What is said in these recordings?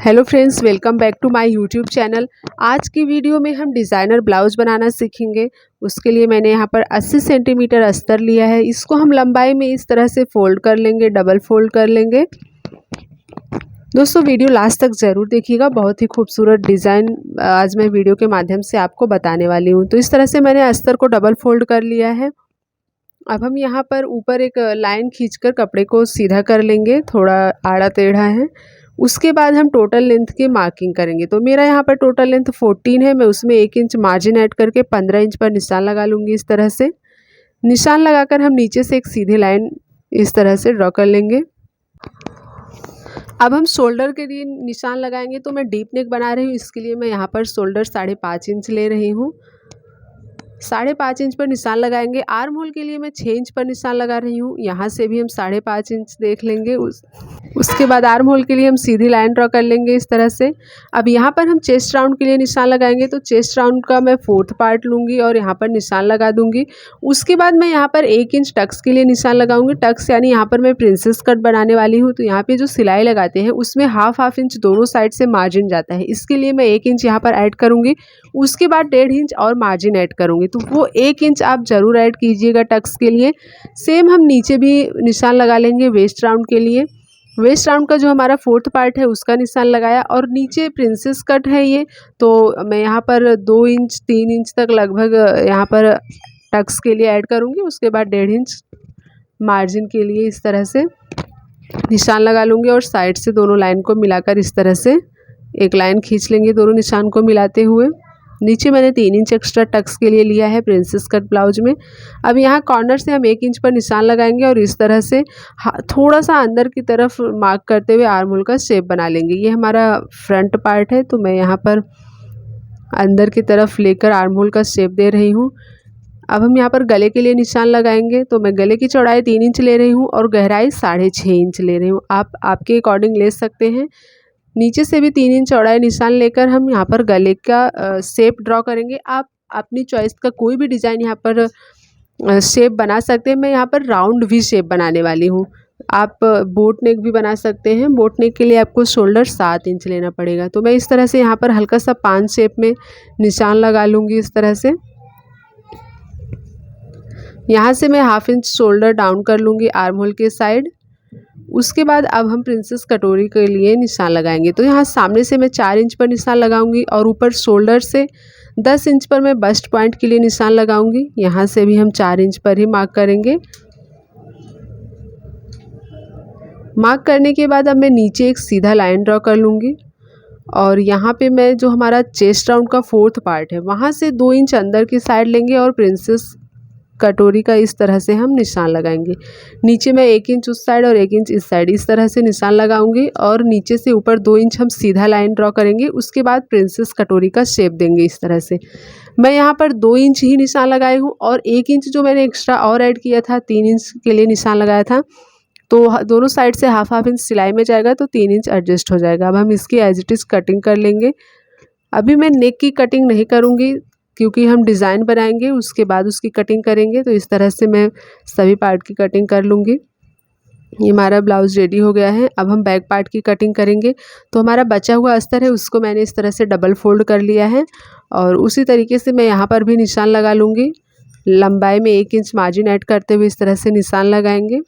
Hello friends, welcome back to my YouTube channel. आज की video में हम डिज़ाइनर ब्लाउज़ बनाना सीखेंगे। उसके लिए मैंने यहाँ पर 80 सेंटीमीटर अस्तर लिया है। इसको हम लंबाई में इस तरह से फ़ोल्ड कर लेंगे, डबल फ़ोल्ड कर लेंगे। दोस्तों वीडियो लास्ट तक ज़रूर देखिएगा, बहुत ही खूबसूरत डिज़ाइन आज मैं वीडियो के माध्यम से आपको बताने वाली हूँ। तो इस तरह से मैंने अस्तर को डबल फ़ोल्ड कर लिया है। अब हम यहाँ पर ऊपर एक लाइन खींचकर कपड़े को सीधा कर लेंगे, थोड़ा आड़ा टेढ़ा है। उसके बाद हम टोटल लेंथ की मार्किंग करेंगे। तो मेरा यहाँ पर टोटल लेंथ 14 है। मैं उसमें 1 इंच मार्जिन ऐड करके 15 इंच पर निशान लगा लूँगी। इस तरह से निशान लगाकर हम नीचे से एक सीधी लाइन इस तरह से ड्रॉ कर लेंगे। अब हम शोल्डर के लिए निशान लगाएंगे। तो मैं डीप नेक बना रही हूँ, इसके लिए मैं यहाँ पर शोल्डर 5.5 इंच ले रही हूँ। 5.5 इंच पर निशान लगाएंगे। आर्म होल के लिए मैं 6 इंच पर निशान लगा रही हूँ। यहाँ से भी हम 5.5 इंच देख लेंगे। उसके बाद आर्म होल के लिए हम सीधी लाइन ड्रॉ कर लेंगे इस तरह से। अब यहाँ पर हम चेस्ट राउंड के लिए निशान लगाएंगे। तो चेस्ट राउंड का मैं 4th पार्ट लूँगी और यहाँ पर निशान लगा दूँगी। उसके बाद मैं यहाँ पर 1 इंच टक्स के लिए निशान लगाऊंगी। टक्स यानी यहाँ पर मैं प्रिंसेस कट बनाने वाली हूँ। तो यहाँ पे जो सिलाई लगाते हैं उसमें हाफ इंच दोनों साइड से मार्जिन जाता है। इसके लिए मैं 1 इंच यहाँ पर ऐड करूँगी। उसके बाद 1.5 इंच और मार्जिन ऐड करूँगी। तो वो 1 इंच आप ज़रूर ऐड कीजिएगा टक्स के लिए। सेम हम नीचे भी निशान लगा लेंगे वेस्ट राउंड के लिए। वेस्ट राउंड का जो हमारा 4th पार्ट है उसका निशान लगाया और नीचे प्रिंसेस कट है ये। तो मैं यहाँ पर 2 इंच 3 इंच तक लगभग यहाँ पर टक्स के लिए ऐड करूँगी। उसके बाद 1.5 इंच मार्जिन के लिए इस तरह से निशान लगा लूँगी और साइड से दोनों लाइन को मिलाकर इस तरह से एक लाइन खींच लेंगे दोनों निशान को मिलाते हुए। नीचे मैंने 3 इंच एक्स्ट्रा टक्स के लिए लिया है प्रिंसेस कट ब्लाउज में। अब यहाँ कॉर्नर से हम 1 इंच पर निशान लगाएंगे और इस तरह से थोड़ा सा अंदर की तरफ मार्क करते हुए आर्म होल का शेप बना लेंगे। ये हमारा फ्रंट पार्ट है, तो मैं यहाँ पर अंदर की तरफ लेकर आर्म होल का शेप दे रही हूँ। अब हम यहाँ पर गले के लिए निशान लगाएंगे। तो मैं गले की चौड़ाई 3 इंच ले रही हूँ और गहराई 6.5 इंच ले रही हूँ। आप आपके अकॉर्डिंग ले सकते हैं। नीचे से भी 3 इंच चौड़ाई निशान लेकर हम यहाँ पर गले का शेप ड्रॉ करेंगे। आप अपनी चॉइस का कोई भी डिज़ाइन यहाँ पर शेप बना सकते हैं। मैं यहाँ पर राउंड भी शेप बनाने वाली हूँ। आप बोट नेक भी बना सकते हैं। बोट नेक के लिए आपको शोल्डर 7 इंच लेना पड़ेगा। तो मैं इस तरह से यहाँ पर हल्का सा 5 शेप में निशान लगा लूँगी इस तरह से। यहाँ से मैं हाफ इंच शोल्डर डाउन कर लूँगी आर्म होल के साइड। उसके बाद अब हम प्रिंसेस कटोरी के लिए निशान लगाएंगे। तो यहाँ सामने से मैं 4 इंच पर निशान लगाऊंगी और ऊपर शोल्डर से 10 इंच पर मैं बस्ट पॉइंट के लिए निशान लगाऊंगी। यहाँ से भी हम 4 इंच पर ही मार्क करेंगे। मार्क करने के बाद अब मैं नीचे एक सीधा लाइन ड्रॉ कर लूँगी और यहाँ पे मैं जो हमारा चेस्ट राउंड का 4th पार्ट है वहाँ से 2 इंच अंदर की साइड लेंगे और प्रिंसेस कटोरी का इस तरह से हम निशान लगाएंगे। नीचे मैं 1 इंच उस साइड और 1 इंच इस साइड इस तरह से निशान लगाऊंगी और नीचे से ऊपर 2 इंच हम सीधा लाइन ड्रॉ करेंगे। उसके बाद प्रिंसेस कटोरी का शेप देंगे इस तरह से। मैं यहाँ पर 2 इंच ही निशान लगाई हूँ और 1 इंच जो मैंने एक्स्ट्रा और ऐड किया था, 3 इंच के लिए निशान लगाया था। तो दोनों साइड से हाफ इंच सिलाई में जाएगा तो 3 इंच एडजस्ट हो जाएगा। अब हम इसकी एज इट इज़ कटिंग कर लेंगे। अभी मैं नेक की कटिंग नहीं करूँगी क्योंकि हम डिज़ाइन बनाएंगे, उसके बाद उसकी कटिंग करेंगे। तो इस तरह से मैं सभी पार्ट की कटिंग कर लूँगी। ये हमारा ब्लाउज़ रेडी हो गया है। अब हम बैक पार्ट की कटिंग करेंगे। तो हमारा बचा हुआ अस्तर है उसको मैंने इस तरह से डबल फोल्ड कर लिया है और उसी तरीके से मैं यहाँ पर भी निशान लगा लूँगी। लंबाई में 1 इंच मार्जिन ऐड करते हुए इस तरह से निशान लगाएंगे।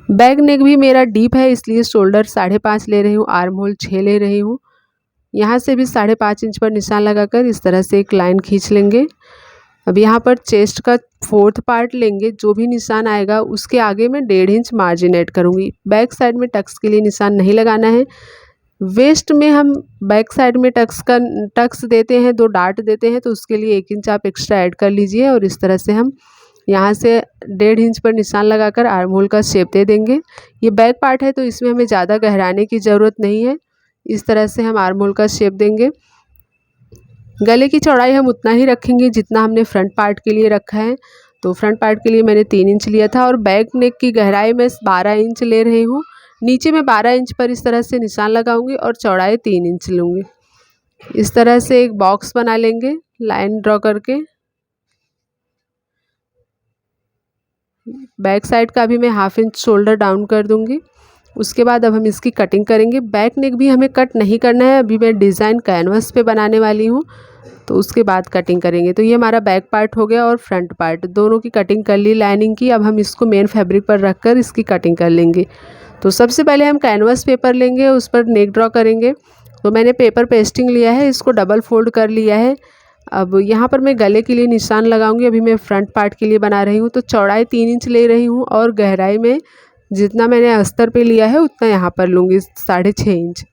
बैक नेक भी मेरा डीप है, इसलिए शोल्डर 5.5 ले रही हूँ, आर्म होल 6 ले रही हूँ। यहाँ से भी 5.5 इंच पर निशान लगाकर इस तरह से एक लाइन खींच लेंगे। अब यहाँ पर चेस्ट का 4th पार्ट लेंगे। जो भी निशान आएगा उसके आगे मैं 1.5 इंच मार्जिन ऐड करूँगी। बैक साइड में टक्स के लिए निशान नहीं लगाना है। वेस्ट में हम बैक साइड में टक्स देते हैं, 2 डार्ट देते हैं, तो उसके लिए 1 इंच आप एक्स्ट्रा ऐड कर लीजिए और इस तरह से हम यहाँ से 1.5 इंच पर निशान लगाकर आर्म होल का शेप दे देंगे। ये बैक पार्ट है तो इसमें हमें ज़्यादा गहराने की ज़रूरत नहीं है। इस तरह से हम आर्म होल का शेप देंगे। गले की चौड़ाई हम उतना ही रखेंगे जितना हमने फ्रंट पार्ट के लिए रखा है। तो फ्रंट पार्ट के लिए मैंने 3 इंच लिया था और बैक नेक की गहराई मैं 12 इंच ले रही हूँ। नीचे मैं 12 इंच पर इस तरह से निशान लगाऊंगी और चौड़ाई 3 इंच लूँगी। इस तरह से एक बॉक्स बना लेंगे लाइन ड्रॉ करके। बैक साइड का भी मैं हाफ इंच शोल्डर डाउन कर दूंगी। उसके बाद अब हम इसकी कटिंग करेंगे। बैक नेक भी हमें कट नहीं करना है, अभी मैं डिज़ाइन कैनवस पे बनाने वाली हूँ, तो उसके बाद कटिंग करेंगे। तो ये हमारा बैक पार्ट हो गया और फ्रंट पार्ट दोनों की कटिंग कर ली लाइनिंग की। अब हम इसको मेन फैब्रिक पर रख कर इसकी कटिंग कर लेंगे। तो सबसे पहले हम कैनवस पेपर लेंगे, उस पर नेक ड्रॉ करेंगे। तो मैंने पेपर पेस्टिंग लिया है, इसको डबल फोल्ड कर लिया है। अब यहाँ पर मैं गले के लिए निशान लगाऊंगी। अभी मैं फ्रंट पार्ट के लिए बना रही हूँ, तो चौड़ाई 3 इंच ले रही हूँ और गहराई में जितना मैंने अस्तर पे लिया है उतना यहाँ पर लूँगी 6.5 इंच।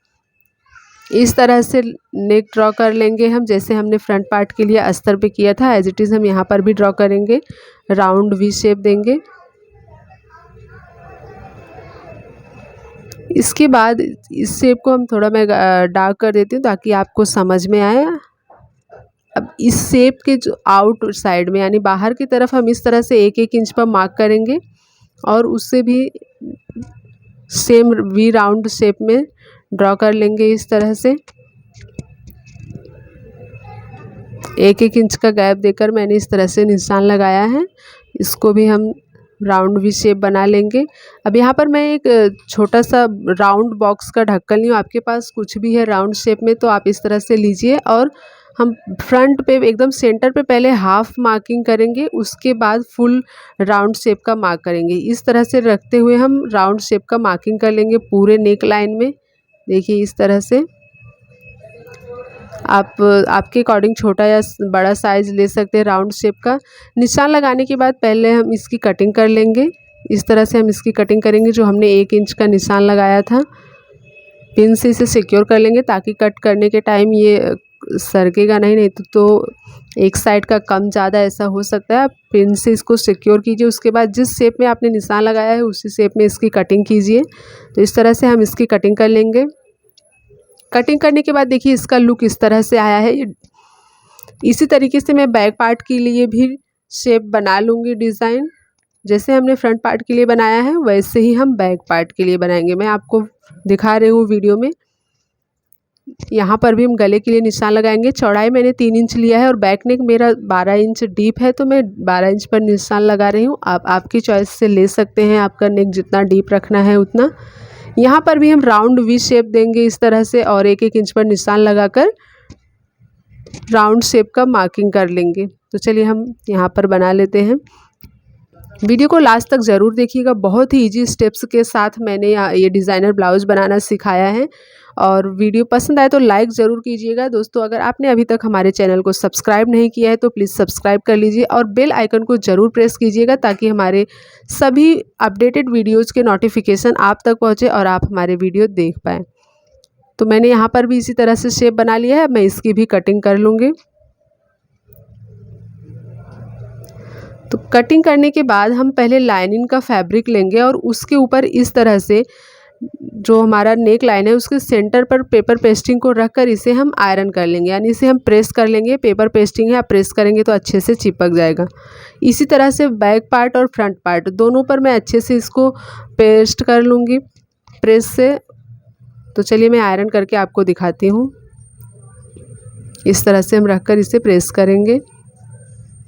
इस तरह से नेक ड्रॉ कर लेंगे हम, जैसे हमने फ्रंट पार्ट के लिए अस्तर पे किया था एज इट इज़ हम यहाँ पर भी ड्रॉ करेंगे। राउंड वी शेप देंगे। इसके बाद इस शेप को हम थोड़ा मैं डार्क कर देती हूँ ताकि आपको समझ में आए। अब इस शेप के जो आउट साइड में यानी बाहर की तरफ हम इस तरह से 1-1 इंच पर मार्क करेंगे और उससे भी सेम वी राउंड शेप में ड्रॉ कर लेंगे। इस तरह से 1-1 इंच का गैप देकर मैंने इस तरह से निशान लगाया है। इसको भी हम राउंड वी शेप बना लेंगे। अब यहाँ पर मैं एक छोटा सा राउंड बॉक्स का ढक्कन ली हूँ। आपके पास कुछ भी है राउंड शेप में तो आप इस तरह से लीजिए और हम फ्रंट पे एकदम सेंटर पे पहले हाफ मार्किंग करेंगे, उसके बाद फुल राउंड शेप का मार्क करेंगे। इस तरह से रखते हुए हम राउंड शेप का मार्किंग कर लेंगे पूरे नेक लाइन में। देखिए इस तरह से आप आपके अकॉर्डिंग छोटा या बड़ा साइज़ ले सकते हैं राउंड शेप का। निशान लगाने के बाद पहले हम इसकी कटिंग कर लेंगे। इस तरह से हम इसकी कटिंग करेंगे। जो हमने 1 इंच का निशान लगाया था पिन से इसे सिक्योर कर लेंगे ताकि कट करने के टाइम ये सरकेगा नहीं तो एक साइड का कम ज़्यादा ऐसा हो सकता है। पिन से इसको सिक्योर कीजिए। उसके बाद जिस शेप में आपने निशान लगाया है उसी शेप में इसकी कटिंग कीजिए। तो इस तरह से हम इसकी कटिंग कर लेंगे। कटिंग करने के बाद देखिए इसका लुक इस तरह से आया है। इसी तरीके से मैं बैक पार्ट के लिए भी शेप बना लूँगी डिज़ाइन। जैसे हमने फ्रंट पार्ट के लिए बनाया है वैसे ही हम बैक पार्ट के लिए बनाएंगे। मैं आपको दिखा रही हूँ वीडियो में। यहाँ पर भी हम गले के लिए निशान लगाएंगे। चौड़ाई मैंने 3 इंच लिया है और बैक नेक मेरा 12 इंच डीप है, तो मैं 12 इंच पर निशान लगा रही हूँ। आप आपकी चॉइस से ले सकते हैं, आपका नेक जितना डीप रखना है उतना। यहाँ पर भी हम राउंड वी शेप देंगे इस तरह से और 1-1 इंच पर निशान लगाकर राउंड शेप का मार्किंग कर लेंगे। तो चलिए हम यहाँ पर बना लेते हैं। वीडियो को लास्ट तक ज़रूर देखिएगा। बहुत ही इजी स्टेप्स के साथ मैंने ये डिज़ाइनर ब्लाउज़ बनाना सिखाया है और वीडियो पसंद आए तो लाइक ज़रूर कीजिएगा। दोस्तों अगर आपने अभी तक हमारे चैनल को सब्सक्राइब नहीं किया है तो प्लीज़ सब्सक्राइब कर लीजिए और बेल आइकन को ज़रूर प्रेस कीजिएगा ताकि हमारे सभी अपडेटेड वीडियोज़ के नोटिफिकेशन आप तक पहुँचे और आप हमारे वीडियो देख पाएँ। तो मैंने यहाँ पर भी इसी तरह से शेप बना लिया है। मैं इसकी भी कटिंग कर लूँगी। तो कटिंग करने के बाद हम पहले लाइनिंग का फैब्रिक लेंगे और उसके ऊपर इस तरह से जो हमारा नेक लाइन है उसके सेंटर पर पेपर पेस्टिंग को रखकर इसे हम आयरन कर लेंगे, यानी इसे हम प्रेस कर लेंगे। पेपर पेस्टिंग है, आप प्रेस करेंगे तो अच्छे से चिपक जाएगा। इसी तरह से बैक पार्ट और फ्रंट पार्ट दोनों पर मैं अच्छे से इसको पेस्ट कर लूँगी प्रेस से। तो चलिए मैं आयरन करके आपको दिखाती हूँ। इस तरह से हम रखकर इसे प्रेस करेंगे,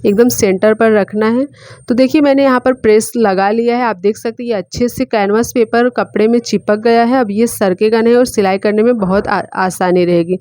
एकदम सेंटर पर रखना है। तो देखिए मैंने यहाँ पर प्रेस लगा लिया है। आप देख सकते हैं ये अच्छे से कैनवास पेपर कपड़े में चिपक गया है। अब ये सरकेगा नहीं और सिलाई करने में बहुत आसानी रहेगी।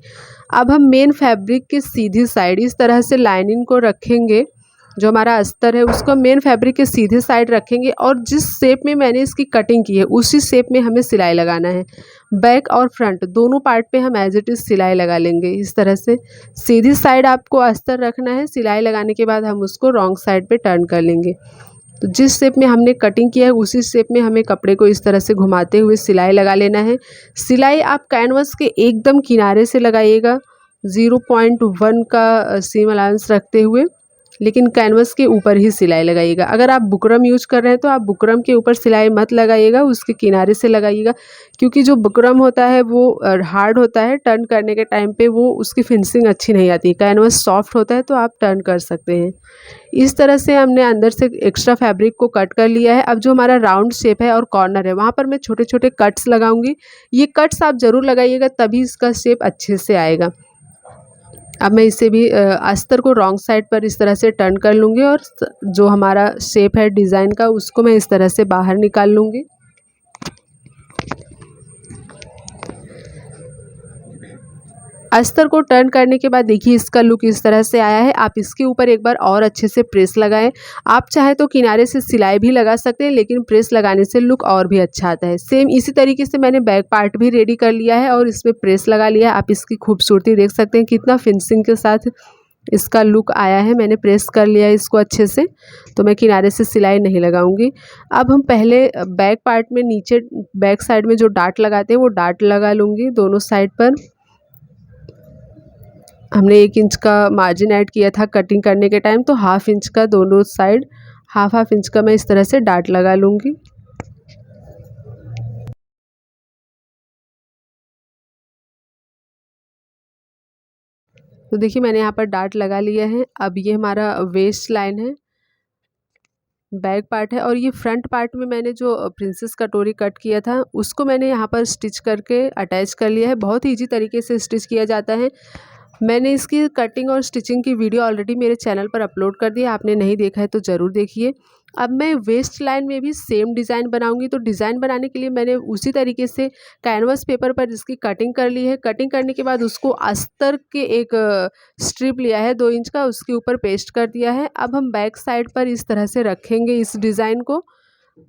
अब हम मेन फैब्रिक के सीधी साइड इस तरह से लाइनिंग को रखेंगे। जो हमारा अस्तर है उसको मेन फैब्रिक के सीधे साइड रखेंगे और जिस शेप में मैंने इसकी कटिंग की है उसी शेप में हमें सिलाई लगाना है। बैक और फ्रंट दोनों पार्ट पे हम एज इट इज़ सिलाई लगा लेंगे। इस तरह से सीधी साइड आपको अस्तर रखना है। सिलाई लगाने के बाद हम उसको रॉन्ग साइड पे टर्न कर लेंगे। तो जिस शेप में हमने कटिंग किया है उसी शेप में हमें कपड़े को इस तरह से घुमाते हुए सिलाई लगा लेना है। सिलाई आप कैनवस के एकदम किनारे से लगाइएगा 0.1 का सीम अलाउंस रखते हुए, लेकिन कैनवस के ऊपर ही सिलाई लगाइएगा। अगर आप बुकरम यूज कर रहे हैं तो आप बुकरम के ऊपर सिलाई मत लगाइएगा, उसके किनारे से लगाइएगा, क्योंकि जो बुकरम होता है वो हार्ड होता है। टर्न करने के टाइम पे वो उसकी फिनिशिंग अच्छी नहीं आती। कैनवस सॉफ्ट होता है तो आप टर्न कर सकते हैं। इस तरह से हमने अंदर से एक्स्ट्रा फैब्रिक को कट कर लिया है। अब जो हमारा राउंड शेप है और कॉर्नर है वहाँ पर मैं छोटे छोटे कट्स लगाऊंगी। ये कट्स आप ज़रूर लगाइएगा तभी इसका शेप अच्छे से आएगा। अब मैं इसे भी अस्तर को रॉन्ग साइड पर इस तरह से टर्न कर लूँगी और जो हमारा शेप है डिज़ाइन का उसको मैं इस तरह से बाहर निकाल लूँगी। अस्तर को टर्न करने के बाद देखिए इसका लुक इस तरह से आया है। आप इसके ऊपर एक बार और अच्छे से प्रेस लगाएं। आप चाहे तो किनारे से सिलाई भी लगा सकते हैं, लेकिन प्रेस लगाने से लुक और भी अच्छा आता है। सेम इसी तरीके से मैंने बैक पार्ट भी रेडी कर लिया है और इसमें प्रेस लगा लिया है। आप इसकी खूबसूरती देख सकते हैं, कितना फिनिशिंग के साथ इसका लुक आया है। मैंने प्रेस कर लिया है इसको अच्छे से, तो मैं किनारे से सिलाई नहीं लगाऊंगी। अब हम पहले बैक पार्ट में नीचे बैक साइड में जो डार्ट लगाते हैं वो डार्ट लगा लूँगी दोनों साइड पर। हमने 1 इंच का मार्जिन ऐड किया था कटिंग करने के टाइम, तो 1/2 इंच का दोनों साइड 1/2 इंच का मैं इस तरह से डार्ट लगा लूँगी। तो देखिए मैंने यहाँ पर डार्ट लगा लिया है। अब ये हमारा वेस्ट लाइन है, बैक पार्ट है, और ये फ्रंट पार्ट में मैंने जो प्रिंसेस कटोरी कट किया था उसको मैंने यहाँ पर स्टिच करके अटैच कर लिया है। बहुत ही ईजी तरीके से स्टिच किया जाता है। मैंने इसकी कटिंग और स्टिचिंग की वीडियो ऑलरेडी मेरे चैनल पर अपलोड कर दी है, आपने नहीं देखा है तो ज़रूर देखिए। अब मैं वेस्ट लाइन में भी सेम डिज़ाइन बनाऊंगी। तो डिज़ाइन बनाने के लिए मैंने उसी तरीके से कैनवस पेपर पर इसकी कटिंग कर ली है। कटिंग करने के बाद उसको अस्तर के एक स्ट्रिप लिया है 2 इंच का, उसके ऊपर पेस्ट कर दिया है। अब हम बैक साइड पर इस तरह से रखेंगे इस डिज़ाइन को।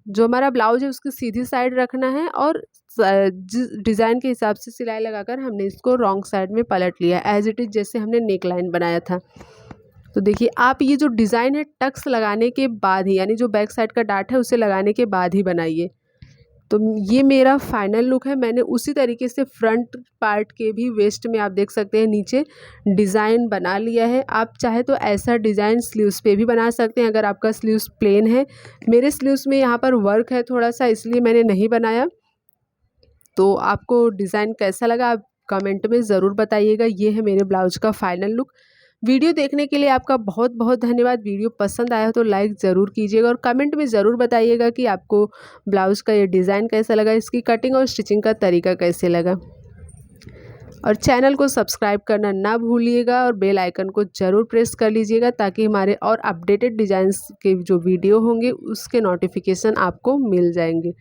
जो हमारा ब्लाउज है उसकी सीधी साइड रखना है, और जिस डिज़ाइन के हिसाब से सिलाई लगाकर हमने इसको रॉन्ग साइड में पलट लिया एज इट इज़, जैसे हमने नेक लाइन बनाया था। तो देखिए आप ये जो डिज़ाइन है टक्स लगाने के बाद ही, यानी जो बैक साइड का डार्ट है उसे लगाने के बाद ही बनाइए। तो ये मेरा फाइनल लुक है। मैंने उसी तरीके से फ्रंट पार्ट के भी वेस्ट में आप देख सकते हैं नीचे डिज़ाइन बना लिया है। आप चाहे तो ऐसा डिज़ाइन स्लीव्स पे भी बना सकते हैं अगर आपका स्लीव्स प्लेन है। मेरे स्लीव्स में यहाँ पर वर्क है थोड़ा सा, इसलिए मैंने नहीं बनाया। तो आपको डिज़ाइन कैसा लगा आप कमेंट में ज़रूर बताइएगा। ये है मेरे ब्लाउज का फाइनल लुक। वीडियो देखने के लिए आपका बहुत बहुत धन्यवाद। वीडियो पसंद आया हो तो लाइक ज़रूर कीजिएगा, और कमेंट में ज़रूर बताइएगा कि आपको ब्लाउज़ का ये डिज़ाइन कैसा लगा, इसकी कटिंग और स्टिचिंग का तरीका कैसे लगा। और चैनल को सब्सक्राइब करना ना भूलिएगा, और बेल आइकन को ज़रूर प्रेस कर लीजिएगा ताकि हमारे और अपडेटेड डिज़ाइंस के जो वीडियो होंगे उसके नोटिफिकेशन आपको मिल जाएंगे।